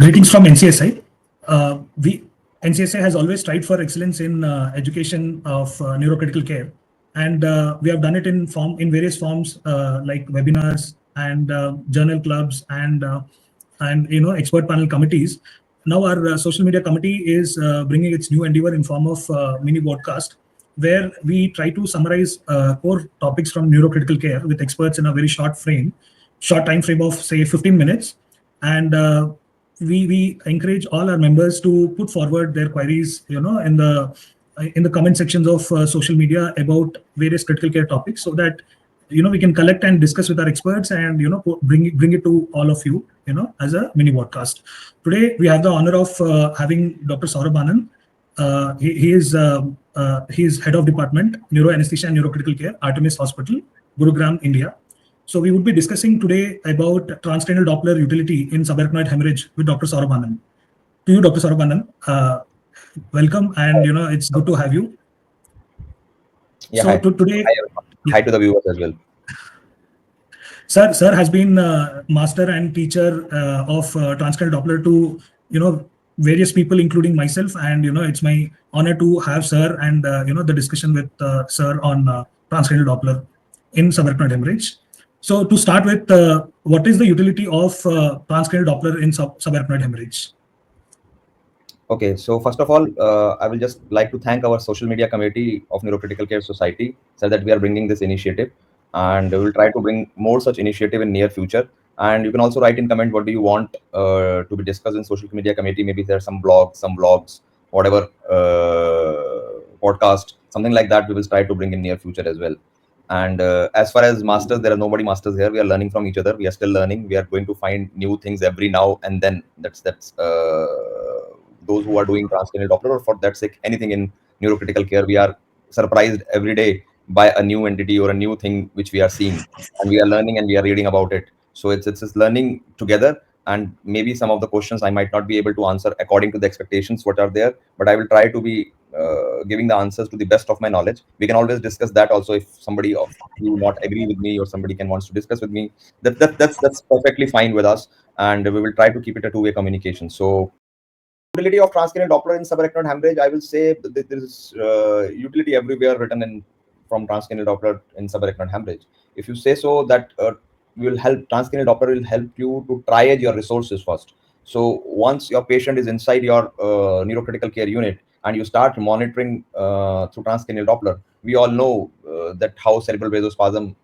Greetings from NCSI. NCSI has always strived for excellence in education of neurocritical care, and we have done it in various forms like webinars and journal clubs and expert panel committees. Now our social media committee is bringing its new endeavor in form of mini podcast, where we try to summarize core topics from neurocritical care with experts in a very short time frame of say 15 minutes, and we encourage all our members to put forward their queries, in the comment sections of social media about various critical care topics, so that we can collect and discuss with our experts and bring it to all of you, as a mini podcast. Today we have the honor of having Dr. Saurabh Anand. He is head of department neuroanesthesia and neurocritical care, Artemis Hospital, Gurugram, India. So we would be discussing today about transcranial Doppler utility in subarachnoid hemorrhage with Dr. Saurabh Anand. To you, Dr. Saurabh Anand, welcome, and it's good to have you. Yeah, so hi. Today, Hi to the viewers as well. Sir has been master and teacher of transcranial Doppler to various people, including myself, and it's my honor to have sir and the discussion with sir on transcranial Doppler in subarachnoid hemorrhage. So to start with, what is the utility of transcranial Doppler in subarachnoid hemorrhage? Okay, so first of all, I will just like to thank our social media committee of Neurocritical Care Society, so that we are bringing this initiative, and we will try to bring more such initiative in near future. And you can also write in comment what do you want to be discussed in social media committee. Maybe there are some blogs, whatever, podcast, something like that. We will try to bring in near future as well. And as far as masters, there are nobody masters here. We are learning from each other. We are still learning. We are going to find new things every now and then. That's those who are doing transcranial Doppler, or for that sake anything in neurocritical care, we are surprised every day by a new entity or a new thing which we are seeing, and we are learning and we are reading about it. So it's just learning together, and maybe some of the questions I might not be able to answer according to the expectations what are there, but I will try to be giving the answers to the best of my knowledge. We can always discuss that also. If somebody of you not agree with me, or somebody can wants to discuss with me, that's perfectly fine with us, and we will try to keep it a two-way communication. So utility of transcranial Doppler in subarachnoid hemorrhage, I will say there is utility everywhere written in from transcranial Doppler in subarachnoid hemorrhage. If you say so, that transcranial Doppler will help you to triage your resources first. So once your patient is inside your neurocritical care unit and you start monitoring through transcranial Doppler, we all know that how cerebral vasospasm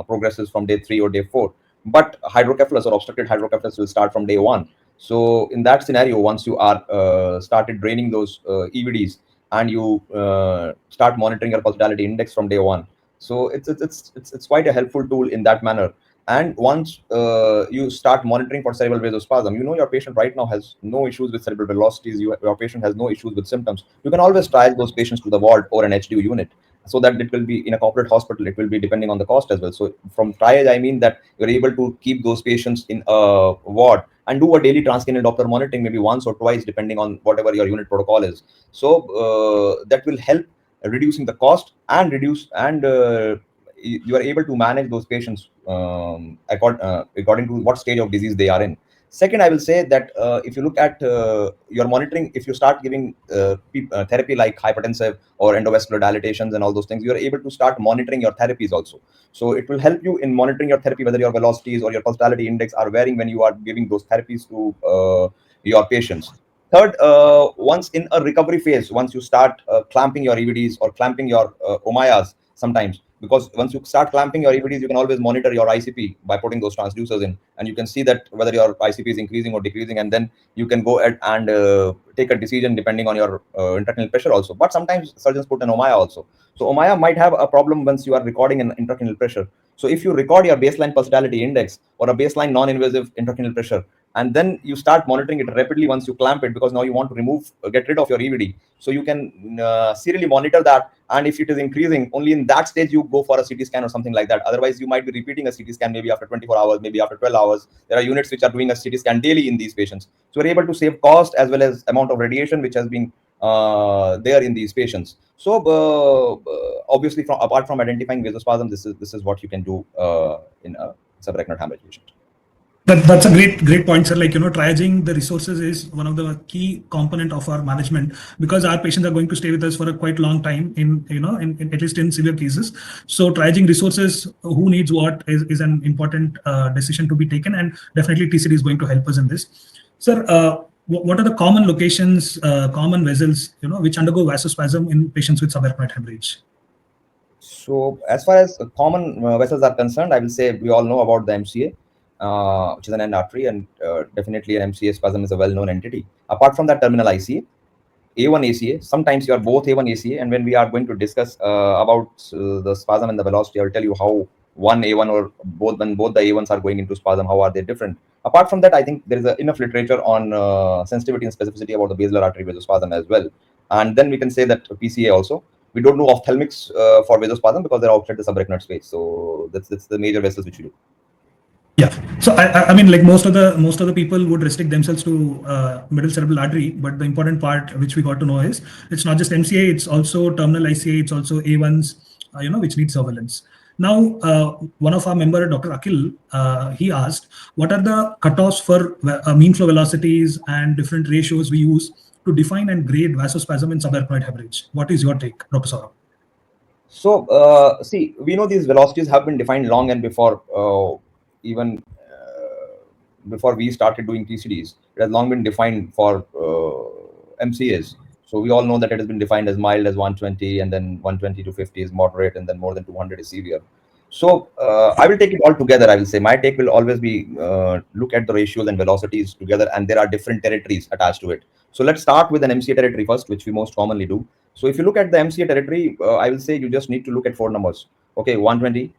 progresses from day 3 or day 4. But hydrocephalus or obstructed hydrocephalus will start from day 1. So in that scenario, once you are started draining those EVDs, and you start monitoring your pulsatility index from day 1, so it's quite a helpful tool in that manner. And once you start monitoring for cerebral vasospasm, your patient right now has no issues with cerebral velocities. Your patient has no issues with symptoms. You can always triage those patients to the ward or an HDU unit, so that it will be in a corporate hospital. It will be depending on the cost as well. So from triage, I mean that you're able to keep those patients in a ward and do a daily transcranial Doppler monitoring, maybe once or twice, depending on whatever your unit protocol is. So that will help reducing the cost and you are able to manage those patients according to what stage of disease they are in. Second, I will say that if you look at your monitoring, if you start giving therapy like hypertensive or endovascular dilatations and all those things, you are able to start monitoring your therapies also. So it will help you in monitoring your therapy, whether your velocities or your pulsatility index are varying when you are giving those therapies to your patients. Third, once in a recovery phase, once you start clamping your EVDs or clamping your OMIAs sometimes, because once you start clamping your EVDs, you can always monitor your ICP by putting those transducers in, and you can see that whether your ICP is increasing or decreasing, and then you can go ahead and take a decision depending on your intracranial pressure also. But sometimes surgeons put an OMIA also. So OMIA might have a problem once you are recording an intracranial pressure. So if you record your baseline pulsatility index or a baseline non-invasive intracranial pressure, and then you start monitoring it rapidly once you clamp it, because now you want to get rid of your EVD. So you can serially monitor that, and if it is increasing, only in that stage you go for a CT scan or something like that. Otherwise, you might be repeating a CT scan maybe after 24 hours, maybe after 12 hours. There are units which are doing a CT scan daily in these patients. So we're able to save cost as well as amount of radiation which has been there in these patients. So obviously, apart from identifying vasospasm, this is what you can do in a subarachnoid hemorrhage patient. That's a great point, sir. Like, triaging the resources is one of the key component of our management, because our patients are going to stay with us for a quite long time in at least in severe cases. So triaging resources, who needs what, is an important decision to be taken, and definitely TCD is going to help us in this. Sir, what are the common locations, common vessels, which undergo vasospasm in patients with subarachnoid hemorrhage? So as far as common vessels are concerned, I will say we all know about the MCA, which is an end artery, and definitely an MCA spasm is a well-known entity. Apart from that, terminal ICA, A1 ACA. Sometimes you are both A1 ACA, and when we are going to discuss about the spasm and the velocity, I will tell you how one A1 or both, when both the A1s are going into spasm, how are they different. Apart from that, I think there is enough literature on sensitivity and specificity about the basilar artery vasospasm as well. And then we can say that PCA also. We don't know ophthalmics for vasospasm because they're outside the subarachnoid space. So that's the major vessels which we do. Yeah. So I mean, like, most of the people would restrict themselves to middle cerebral artery, but the important part which we got to know is it's not just MCA, it's also terminal ICA, it's also A1s, which need surveillance. Now, one of our member, Dr. Akil, he asked, what are the cutoffs for mean flow velocities and different ratios we use to define and grade vasospasm in subarachnoid hemorrhage? What is your take, Dr. Saurabh? So, see, we know these velocities have been defined long and before even before we started doing TCDs. It has long been defined for MCAs. So we all know that it has been defined as mild as 120, and then 120 to 50 is moderate, and then more than 200 is severe. So I will take it all together. I will say my take will always be look at the ratios and velocities together, and there are different territories attached to it. So let's start with an MCA territory first, which we most commonly do. So if you look at the MCA territory, I will say you just need to look at four numbers. Okay, 120,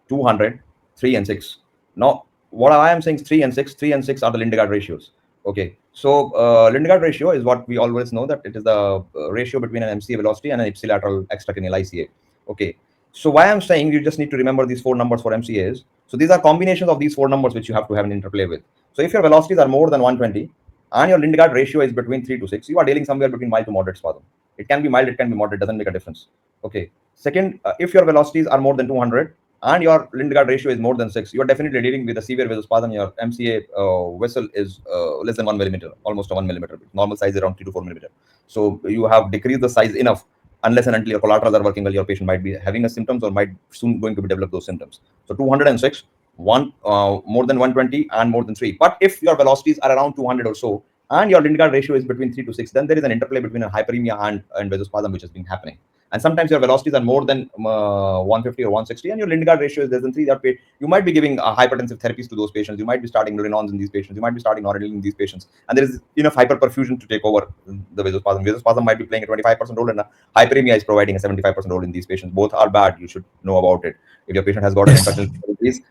200, 3 and 6. Now, what I am saying is 3 and 6 are the Lindegaard ratios. Okay, so Lindegaard ratio is what we always know, that it is the ratio between an MCA velocity and an ipsilateral extracranial ICA. Okay, so why I'm saying you just need to remember these four numbers for MCAs. So these are combinations of these four numbers which you have to have an interplay with. So if your velocities are more than 120 and your Lindegaard ratio is between 3 to 6, you are dealing somewhere between mild to moderate spasm. It can be mild, it can be moderate, doesn't make a difference. Okay. Second, if your velocities are more than 200 and your Lindegaard ratio is more than 6, you are definitely dealing with a severe vasospasm. Your MCA vessel is less than 1 millimeter, almost a 1 millimeter. Normal size is around 3 to 4 millimeter. So you have decreased the size enough, unless and until your collaterals are working well, your patient might be having a symptoms or might soon going to be develop those symptoms. So 206, more than 120 and more than 3. But if your velocities are around 200 or so, and your Lindegaard ratio is between 3 to 6, then there is an interplay between a hyperemia and vasospasm which has been happening. And sometimes your velocities are more than 150 or 160, and your Lindegaard ratio is less than 3. That you might be giving hypertensive therapies to those patients. You might be starting Renons in these patients. You might be starting noradrenaline in these patients. And there is enough hyperperfusion to take over the vasospasm. Vasospasm might be playing a 25% role, and hyperemia is providing a 75% role in these patients. Both are bad. You should know about it. If your patient has got an infection,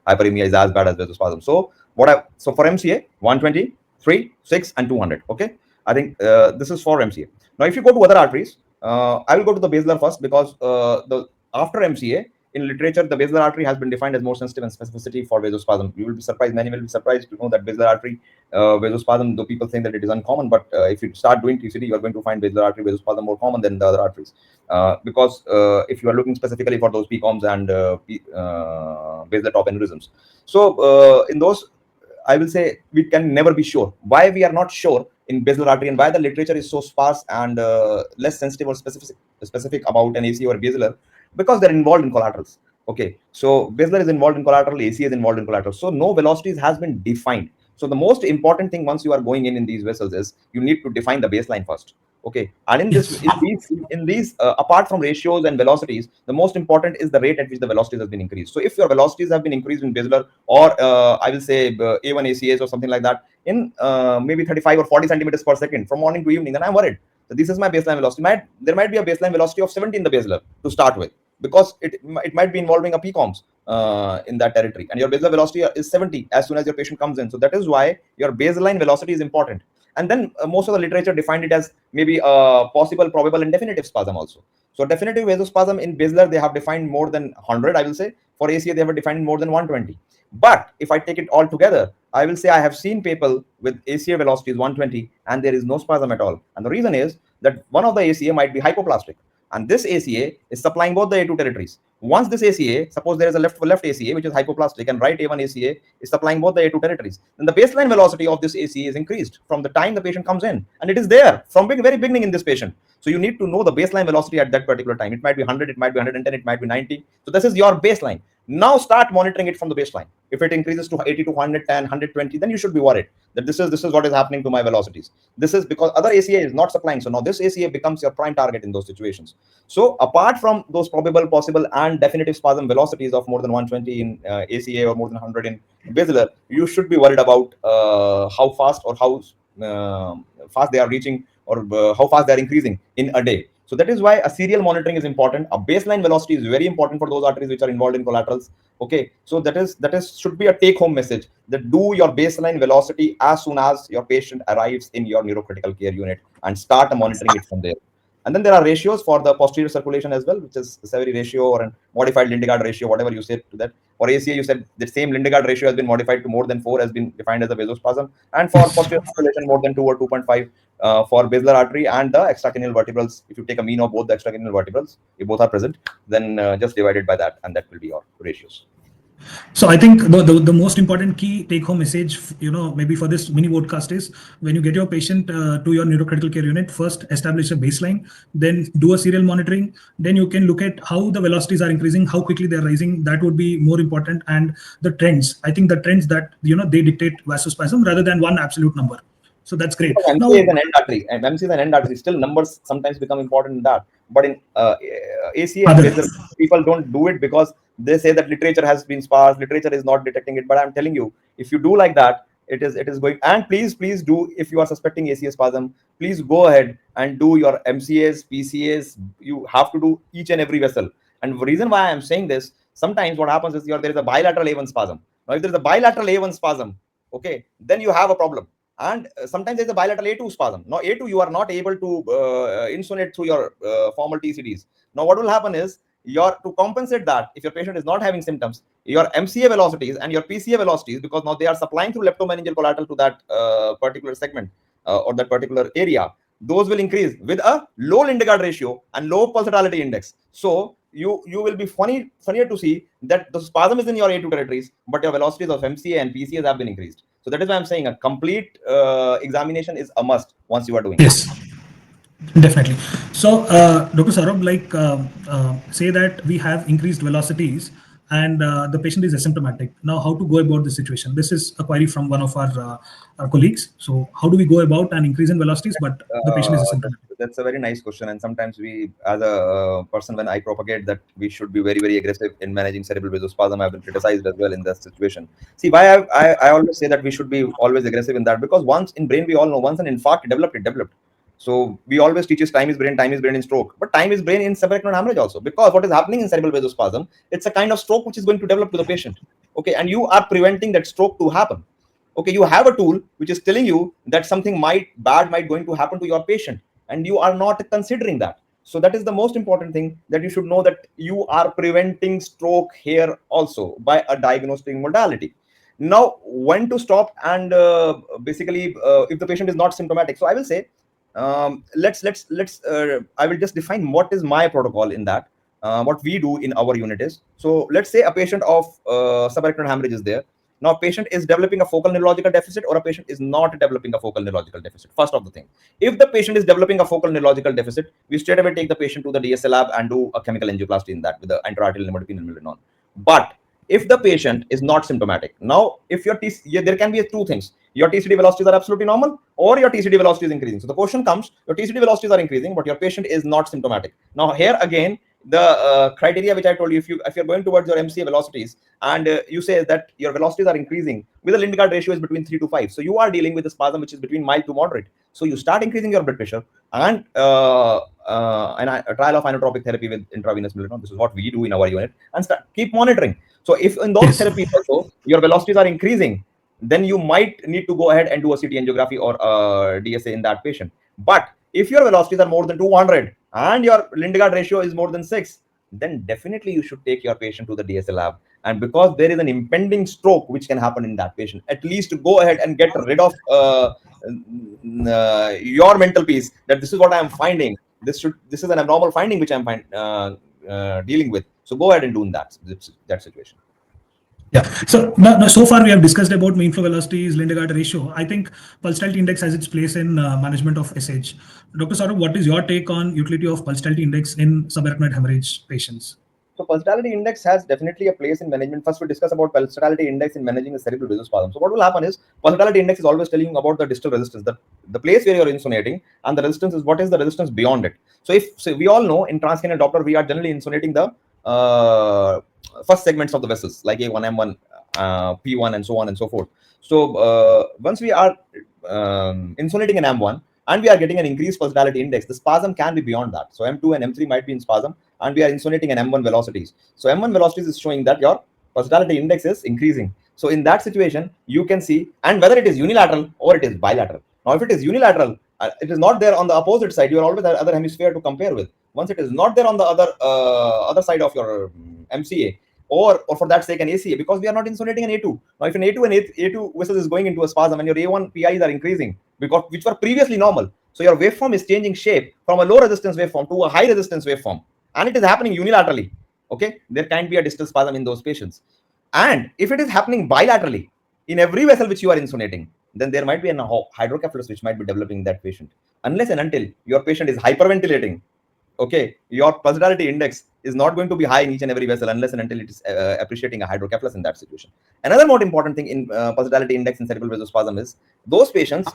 hyperemia is as bad as vasospasm. So for MCA, 120, 3, 6, and 200. Okay, I think this is for MCA. Now, if you go to other arteries, I will go to the basilar first, because after MCA in literature, the basilar artery has been defined as more sensitive and specificity for vasospasm. You will be surprised, many will be surprised to know that basilar artery vasospasm, though people think that it is uncommon, but if you start doing TCD, you are going to find basilar artery vasospasm more common than the other arteries, because if you are looking specifically for those PCOMs and basilar top aneurysms. So in those, I will say we can never be sure. Why we are not sure in basilar artery, and why the literature is so sparse and less sensitive or specific about an AC or basilar? Because they're involved in collaterals. Okay, so basilar is involved in collateral, AC is involved in collateral. So no velocities has been defined. So the most important thing once you are going in these vessels is you need to define the baseline first. Okay, and in this, in these apart from ratios and velocities, the most important is the rate at which the velocities has been increased. So if your velocities have been increased in basilar, or I will say A1 ACAs or something like that, in maybe 35 or 40 centimeters per second from morning to evening, then I'm worried. So this is my baseline velocity. There might be a baseline velocity of 70 in the basilar to start with, because it might be involving a PCOMs in that territory, and your basilar velocity is 70 as soon as your patient comes in. So that is why your baseline velocity is important. And then most of the literature defined it as maybe possible, probable, and definitive spasm also. So definitive vasospasm in basilar, they have defined more than 100, I will say. For ACA, they have defined more than 120. But if I take it all together, I will say I have seen people with ACA velocities 120 and there is no spasm at all. And the reason is that one of the ACA might be hypoplastic. And this ACA is supplying both the A2 territories. Once this ACA, suppose there is a left ACA which is hypoplastic and right A1 ACA is supplying both the A2 territories, then the baseline velocity of this ACA is increased from the time the patient comes in, and it is there from very beginning in this patient. So you need to know the baseline velocity at that particular time. It might be 100, it might be 110, it might be 90. So this is your baseline. Now start monitoring it from the baseline. If it increases to 80 to 110, 120, then you should be worried that this is what is happening to my velocities. This is because other ACA is not supplying. So now this ACA becomes your prime target in those situations. So apart from those probable, possible, and definitive spasm velocities of more than 120 in ACA or more than 100 in basilar, you should be worried about how fast or how fast they are reaching, or how fast they are increasing in a day. So that is why a serial monitoring is important. A baseline velocity is very important for those arteries which are involved in collaterals. Okay, so that is should be a take-home message, that do your baseline velocity as soon as your patient arrives in your neurocritical care unit and start monitoring it from there. And then there are ratios for the posterior circulation as well, which is Savary ratio or a modified Lindegaard ratio, whatever you said to that. For ACA, you said the same Lindegaard ratio has been modified to more than 4, has been defined as a vasospasm. And for posterior circulation, more than 2 or 2.5 for basilar artery and the extracranial vertebrals. If you take a mean of both the extracranial vertebrals, if both are present, then just divide it by that, and that will be your ratios. So I think the most important key take-home message, maybe for this mini podcast is, when you get your patient to your neurocritical care unit, first establish a baseline, then do a serial monitoring. Then you can look at how the velocities are increasing, how quickly they're rising. That would be more important. And the trends, I think the trends that, they dictate vasospasm rather than one absolute number. So that's great. Because MCA is an end artery, and MC is an end artery. Still, numbers sometimes become important in that. But in ACA and basilar, people don't do it because they say that literature has been sparse, literature is not detecting it. But I'm telling you, if you do like that, it is going. And please do, if you are suspecting ACA spasm, please go ahead and do your MCAs, PCAs. You have to do each and every vessel. And the reason why I'm saying this, sometimes what happens is there is a bilateral A1 spasm. Now, if there is a bilateral A1 spasm, okay, then you have a problem. And sometimes there's a bilateral A2 spasm. Now, A2, you are not able to insonate through your formal TCDs. Now, what will happen is, to compensate that, if your patient is not having symptoms, your MCA velocities and your PCA velocities, because now they are supplying through leptomeningeal collateral to that particular segment or that particular area, those will increase with a low Lindegaard ratio and low pulsatility index. So you will be funnier to see that the spasm is in your A2 territories, but your velocities of MCA and PCAs have been increased. So that is why I'm saying a complete examination is a must once you are doing yes. Definitely. So, Dr. Saurabh, say that we have increased velocities and the patient is asymptomatic. Now, how to go about this situation? This is a query from one of our colleagues. So, how do we go about an increase in velocities, but the patient is asymptomatic? That's a very nice question. And sometimes we, as a person, when I propagate that we should be very, very aggressive in managing cerebral vasospasm, I've been criticized as well in that situation. See, why I always say that we should be always aggressive in that, because once in brain, we all know, once an infarct developed, it developed. So we always teach time is brain in stroke, but time is brain in subarachnoid hemorrhage also, because what is happening in cerebral vasospasm, it's a kind of stroke which is going to develop to the patient. Okay, and you are preventing that stroke to happen. Okay, you have a tool which is telling you that something bad might going to happen to your patient, and you are not considering that. So that is the most important thing, that you should know that you are preventing stroke here also by a diagnostic modality. Now, when to stop, and basically if the patient is not symptomatic, so I will say, let's I will just define what is my protocol in that. What we do in our unit is, so let's say a patient of subarachnoid hemorrhage is there. Now, patient is developing a focal neurological deficit, or a patient is not developing a focal neurological deficit. First of the thing, if the patient is developing a focal neurological deficit, we straight away take the patient to the DSA lab and do a chemical angioplasty in that with the intraarterial nimodipine and But if the patient is not symptomatic, now if your there can be two things: your TCD velocities are absolutely normal, or your TCD velocity is increasing. So the question comes: your TCD velocities are increasing, but your patient is not symptomatic. Now here again, the criteria which I told you, if you're going towards your MCA velocities and you say that your velocities are increasing with a Lindegaard ratio is between 3 to 5, so you are dealing with a spasm which is between mild to moderate. So you start increasing your blood pressure and a trial of inotropic therapy with intravenous milrinone. This is what we do in our unit, and keep monitoring. So if in those therapies also your velocities are increasing, then you might need to go ahead and do a CT angiography or DSA in that patient. But if your velocities are more than 200 and your Lindegaard ratio is more than 6, then definitely you should take your patient to the DSA lab. And because there is an impending stroke which can happen in that patient, at least go ahead and get rid of your mental peace that this is what I am finding. This is an abnormal finding which I'm dealing with. So go ahead and do that situation. Yeah. So now, so far we have discussed about mean flow velocities, Lindegaard ratio. I think pulsatility index has its place in management of SH. Dr. Saurabh, what is your take on utility of pulsatility index in subarachnoid hemorrhage patients? So pulsatility index has definitely a place in management. First, we discuss about pulsatility index in managing the cerebral vasospasm. So what will happen is pulsatility index is always telling you about the distal resistance, the place where you are insonating, and the resistance is what is the resistance beyond it. So we all know in transcranial Doppler we are generally insonating the first segments of the vessels like A1, M1, P1, and so on and so forth. So once we are insulating an M1 and we are getting an increased pulsatility index, the spasm can be beyond that. So M2 and M3 might be in spasm, and we are insulating an M1 velocities. So M1 velocities is showing that your pulsatility index is increasing. So in that situation, you can see, and whether it is unilateral or it is bilateral. Now, if it is unilateral, it is not there on the opposite side. You are always the other hemisphere to compare with. Once it is not there on the other side of your MCA, or for that sake an ACA, because we are not insulating an A2. Now, if an A2 and A2 vessel is going into a spasm and your A1 PIs are increasing, because which were previously normal, so your waveform is changing shape from a low resistance waveform to a high resistance waveform, and it is happening unilaterally. Okay, there can be a distal spasm in those patients, and if it is happening bilaterally in every vessel which you are insonating, then there might be a hydrocephalus which might be developing in that patient, unless and until your patient is hyperventilating. Okay, your pulsatility index is not going to be high in each and every vessel unless and until it is appreciating a hydrocephalus in that situation. Another more important thing in pulsatility index in cerebral vasospasm is those patients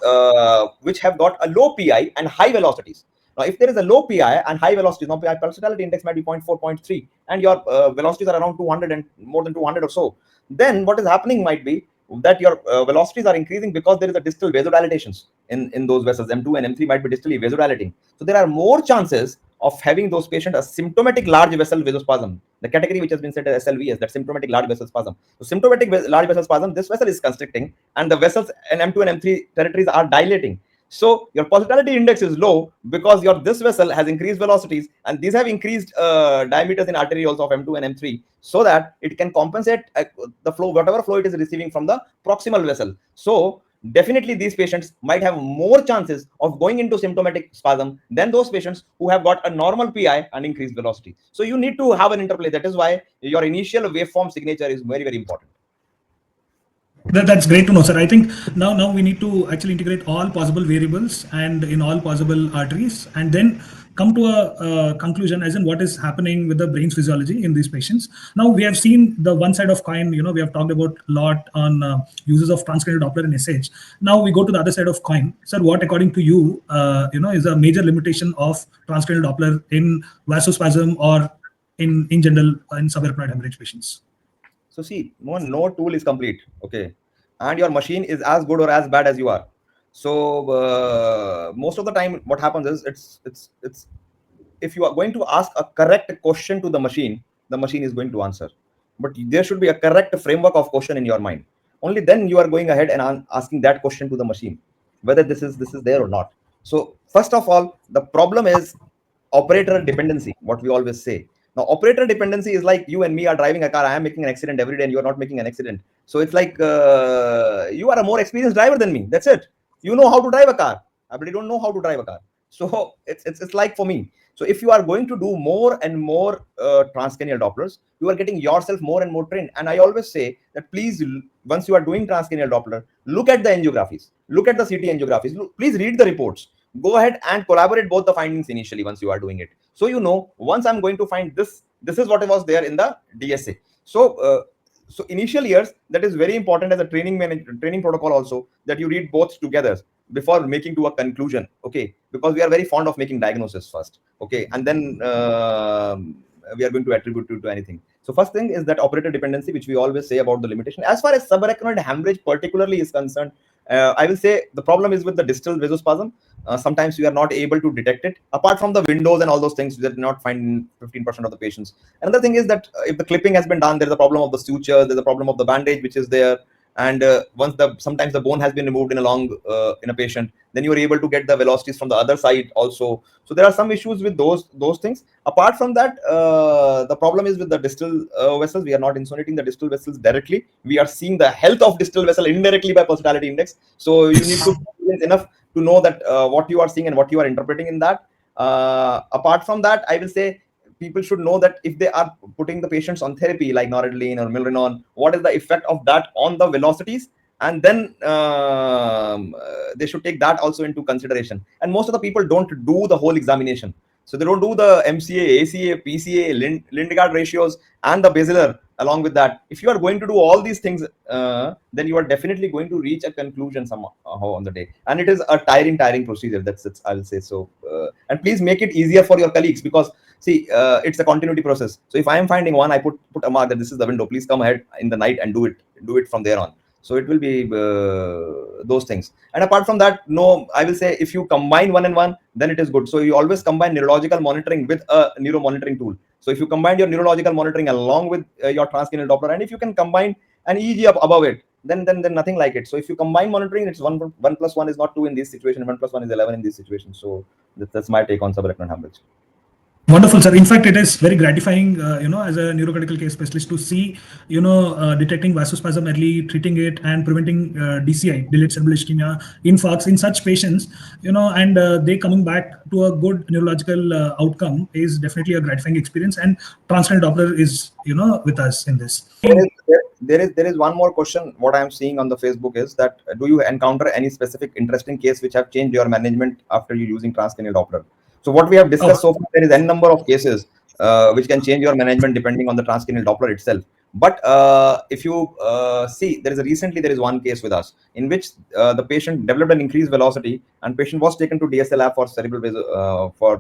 which have got a low PI and high velocities. Now, if there is a low PI and high velocities, now pulsatility index might be 0.4, 0.3, and your velocities are around 200 and more than 200 or so, then what is happening might be that your velocities are increasing because there is a distal vasodilatations in those vessels. M2 and M3 might be distally vasodilating. So there are more chances of having those patients a symptomatic large vessel vasospasm, the category which has been set as SLVS, that symptomatic large vessel spasm. So symptomatic large vessel spasm, this vessel is constricting and the vessels in M2 and M3 territories are dilating. So your pulsatility index is low because your this vessel has increased velocities, and these have increased diameters in arterioles of M2 and M3, so that it can compensate the flow, whatever flow it is receiving from the proximal vessel. So definitely these patients might have more chances of going into symptomatic spasm than those patients who have got a normal PI and increased velocity. So you need to have an interplay. That is why your initial waveform signature is very, very important. That's great to know, sir. I think now we need to actually integrate all possible variables and in all possible arteries, and then come to a conclusion as in what is happening with the brain's physiology in these patients. Now we have seen the one side of coin. We have talked about a lot on uses of transcranial Doppler in SH. Now we go to the other side of coin, sir. What, according to you, is a major limitation of transcranial Doppler in vasospasm or in general in subarachnoid hemorrhage patients? So see, no tool is complete, okay, and your machine is as good or as bad as you are. So most of the time, what happens is it's if you are going to ask a correct question to the machine is going to answer. But there should be a correct framework of question in your mind. Only then you are going ahead and asking that question to the machine, whether this is there or not. So first of all, the problem is operator dependency, what we always say. Now, operator dependency is like you and me are driving a car. I am making an accident every day and you are not making an accident. So it's like you are a more experienced driver than me. That's it. You know how to drive a car, but you don't know how to drive a car. So it's like for me. So if you are going to do more and more transcranial Dopplers, you are getting yourself more and more trained. And I always say that please, once you are doing transcranial Doppler, look at the angiographies, look at the CT angiographies, please read the reports. Go ahead and collaborate both the findings initially once you are doing it. So once I'm going to find this is what was there in the DSA. So initial years, that is very important as a training protocol also, that you read both together before making to a conclusion, okay, because we are very fond of making diagnosis first, okay, and then we are going to attribute to anything. So first thing is that operator dependency, which we always say about the limitation. As far as subarachnoid hemorrhage particularly is concerned, I will say the problem is with the distal vasospasm. Sometimes we are not able to detect it. Apart from the windows and all those things, we did not find 15% of the patients. Another thing is that if the clipping has been done, there's a problem of the suture, there's a problem of the bandage which is there. And once sometimes the bone has been removed in a patient, then you are able to get the velocities from the other side also. So there are some issues with those things. Apart from that, the problem is with the distal vessels. We are not insonating the distal vessels directly. We are seeing the health of distal vessel indirectly by pulsatility index. So you need to be enough to know that what you are seeing and what you are interpreting in that. Apart from that, I will say people should know that if they are putting the patients on therapy like noradrenaline or milrinone, what is the effect of that on the velocities, and then they should take that also into consideration. And most of the people don't do the whole examination, so they don't do the MCA, ACA, PCA, Lindgard ratios, and the basilar along with that. If you are going to do all these things, then you are definitely going to reach a conclusion somehow on the day, and it is a tiring procedure. That's I'll say so. And please make it easier for your colleagues, because see, it's a continuity process. So if I am finding one, I put a mark that this is the window, please come ahead in the night and do it from there on. So it will be those things. And apart from that, no, I will say if you combine one and one, then it is good. So you always combine neurological monitoring with a neuro monitoring tool. So if you combine your neurological monitoring along with your transcranial Doppler, and if you can combine an EEG above it, then nothing like it. So if you combine monitoring, it's 1 + 1 is not 2 in this situation, 1 + 1 is 11 in this situation. So that's my take on subarachnoid hemorrhage. Wonderful, sir. In fact, it is very gratifying, as a neurocritical case specialist, to see, detecting vasospasm early, treating it, and preventing DCI, delayed cerebral ischemia, infarcts in such patients, and they coming back to a good neurological outcome is definitely a gratifying experience. And transcranial Doppler is, with us in this. There is one more question. What I am seeing on the Facebook is that do you encounter any specific interesting case which have changed your management after you using transcranial Doppler? So what we have discussed so far, there is n number of cases which can change your management depending on the transcranial Doppler itself. But if you see, there is one case with us in which the patient developed an increased velocity, and patient was taken to DSL lab for cerebral for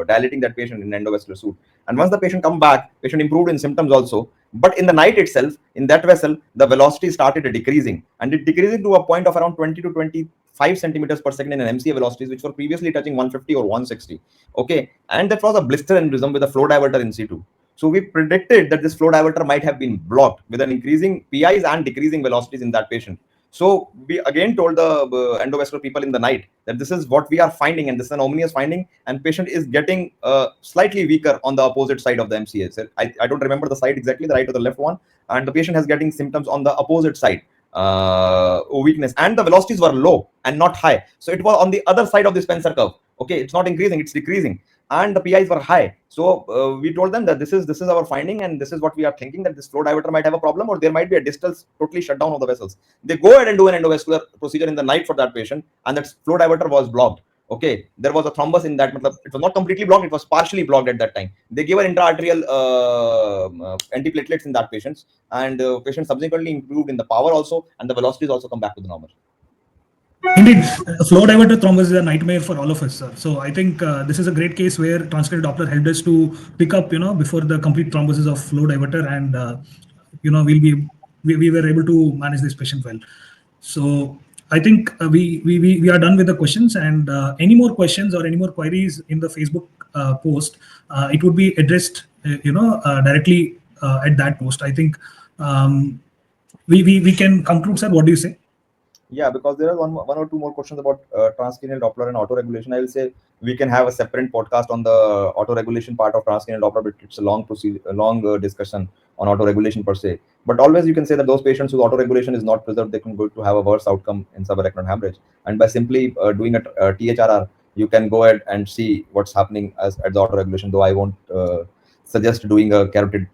dilating that patient in endovascular suit. And once the patient come back, patient improved in symptoms also. But in the night itself, in that vessel, the velocity started decreasing, and it decreasing to a point of around 20 to 25 centimeters per second in an MCA velocities, which were previously touching 150 or 160. Okay, and that was a blister aneurysm with a flow diverter in situ. So we predicted that this flow diverter might have been blocked with an increasing PIs and decreasing velocities in that patient. So we again told the endovascular people in the night that this is what we are finding, and this is an ominous finding, and patient is getting slightly weaker on the opposite side of the MCA. So I don't remember the side exactly, the right or the left one, and the patient has getting symptoms on the opposite side, weakness, and the velocities were low and not high. So it was on the other side of the Spencer curve. Okay, it's not increasing, it's decreasing, and the PIs were high. So we told them that this is our finding, and this is what we are thinking, that this flow diverter might have a problem, or there might be a distal totally shutdown of the vessels. They go ahead and do an endovascular procedure in the night for that patient, and that flow diverter was blocked. Okay, there was a thrombus in that. It was not completely blocked, it was partially blocked at that time. They gave an intraarterial antiplatelets in that patient, and patient subsequently improved in the power also, and the velocities also come back to the normal. Indeed, flow diverter thrombus is a nightmare for all of us, sir. So I think this is a great case where transcranial Doppler helped us to pick up, before the complete thrombosis of flow diverter, and we were able to manage this patient well. So I think we are done with the questions, and any more questions or any more queries in the Facebook post, it would be addressed, directly at that post. I think we can conclude, sir. What do you say? Yeah, because there are one or two more questions about transcranial Doppler and auto-regulation. I will say we can have a separate podcast on the auto-regulation part of transcranial Doppler, but it's a long procedure, a long discussion on auto-regulation per se. But always you can say that those patients whose auto-regulation is not preserved, they can go to have a worse outcome in subarachnoid hemorrhage. And by simply doing a THRR, you can go ahead and see what's happening at the auto-regulation. Though I won't suggest doing a carotid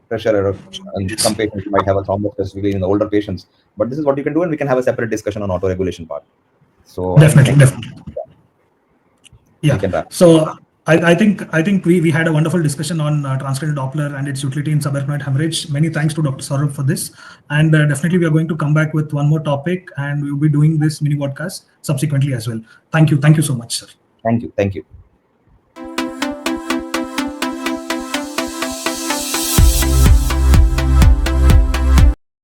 pressure error, and some patients might have a thrombus specifically in the older patients. But this is what you can do, and we can have a separate discussion on auto-regulation part. So definitely. Yeah. So I think we had a wonderful discussion on transcranial Doppler and its utility in subarachnoid hemorrhage. Many thanks to Dr. Saurabh for this, and definitely we are going to come back with one more topic, and we will be doing this mini podcast subsequently as well. Thank you so much, sir. Thank you.